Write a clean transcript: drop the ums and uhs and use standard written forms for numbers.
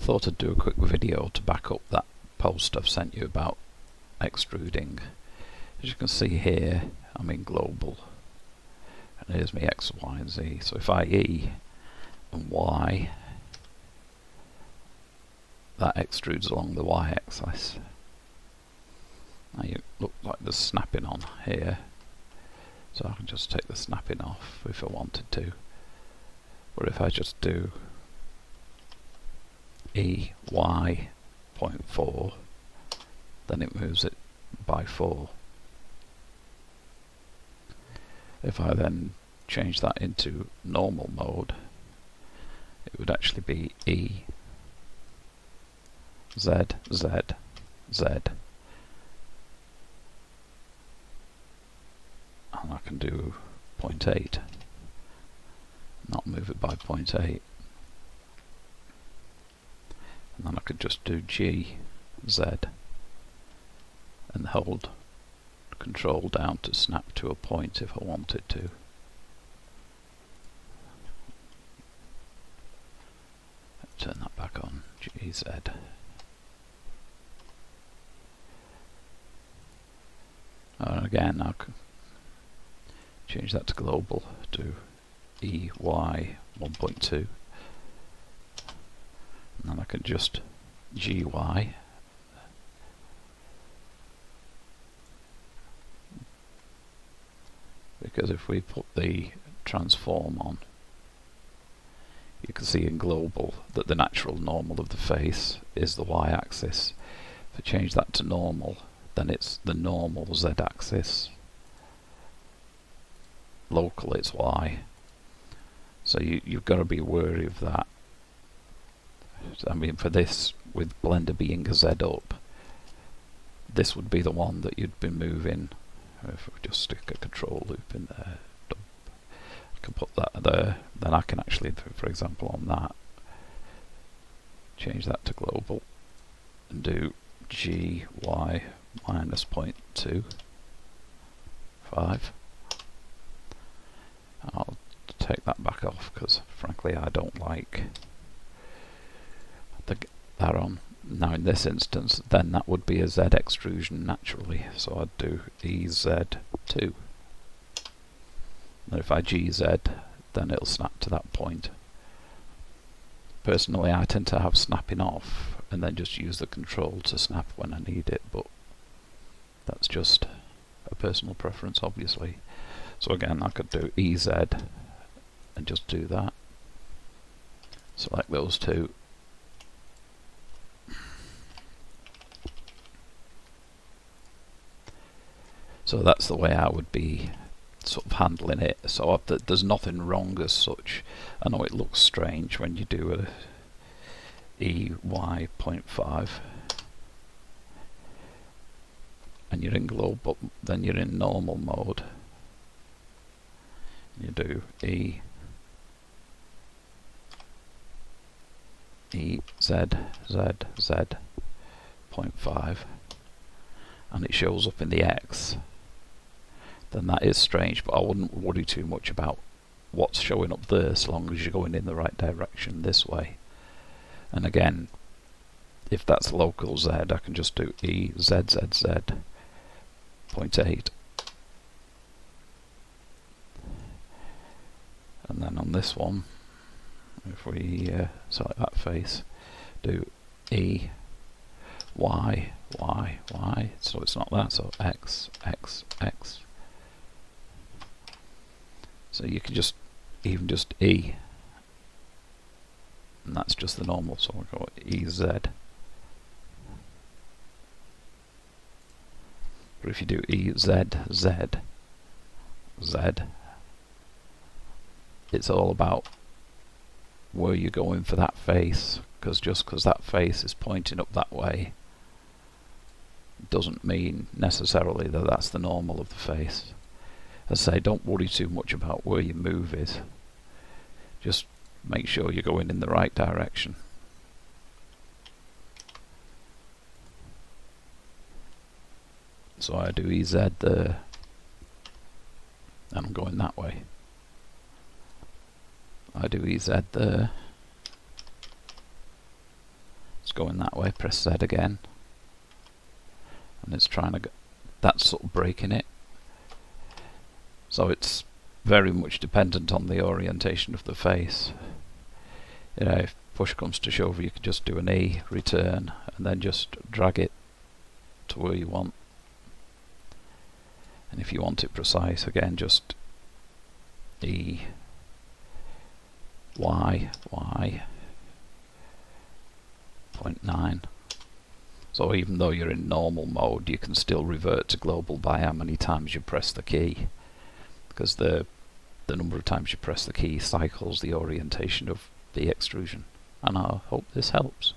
thought I'd do a quick video to back up that post I've sent you about extruding. As you can see here, I'm in global, and here's my X, Y and Z. So if I E and Y, that extrudes along the Y axis. Now you look like there's snapping on here, so I can just take the snapping off if I wanted to. Or if I just do E, Y, 0.4, then it moves it by 4. If I then change that into normal mode, it would actually be E, Z, Z, Z. And I can do 0.8, not move it by 0.8. And then I could just do G, Z, and hold Control down to snap to a point if I wanted to. Turn that back on, G, Z. And again, I can change that to global, do E, Y, 1.2. And then I can just GY, because if we put the transform on, you can see in global that the natural normal of the face is the y-axis. If I change that to normal, then it's the normal z-axis. Local it's y. So you've got to be wary of that. I mean, for this, with Blender being a Z up, this would be the one that you'd be moving. If we just stick a control loop in there, I can put that there, then I can actually, for example on that, change that to global and do G, Y, minus 0.25. I'll take that back off because frankly I don't like that on. Now in this instance, then that would be a Z extrusion naturally, so I'd do EZ2. And if I GZ, then it'll snap to that point. Personally, I tend to have snapping off and then just use the control to snap when I need it, but that's just a personal preference obviously. So again, I could do EZ and just do that. Select those two. So that's the way I would be sort of handling it. So there's nothing wrong as such. I know it looks strange when you do a EY 0.5 and you're in global, then you're in normal mode. You do E, Z, Z, Z, 0.5, and it shows up in the X. Then that is strange, but I wouldn't worry too much about what's showing up there so long as you're going in the right direction this way. And again, if that's local Z, I can just do E, Z, Z, Z, 0.8. And then on this one, if we select that face, do E, Y, Y, Y, so it's not that, so X, X, X. So you can just even just E, and that's just the normal, so we'll go EZ. But if you do EZ, Z, Z, it's all about where you're going for that face, because just because that face is pointing up that way doesn't mean necessarily that that's the normal of the face. As I say, don't worry too much about where your move is. Just make sure you're going in the right direction. So I do EZ there, and I'm going that way. I do EZ there, going that way. Press Z again, and it's trying to go, that's sort of breaking it. So it's very much dependent on the orientation of the face. You know, if push comes to shove, you can just do an E, return, and then just drag it to where you want. And if you want it precise, again, just E, Y, 0.9. So even though you're in normal mode, you can still revert to global by how many times you press the key, because the number of times you press the key cycles the orientation of the extrusion. And I hope this helps.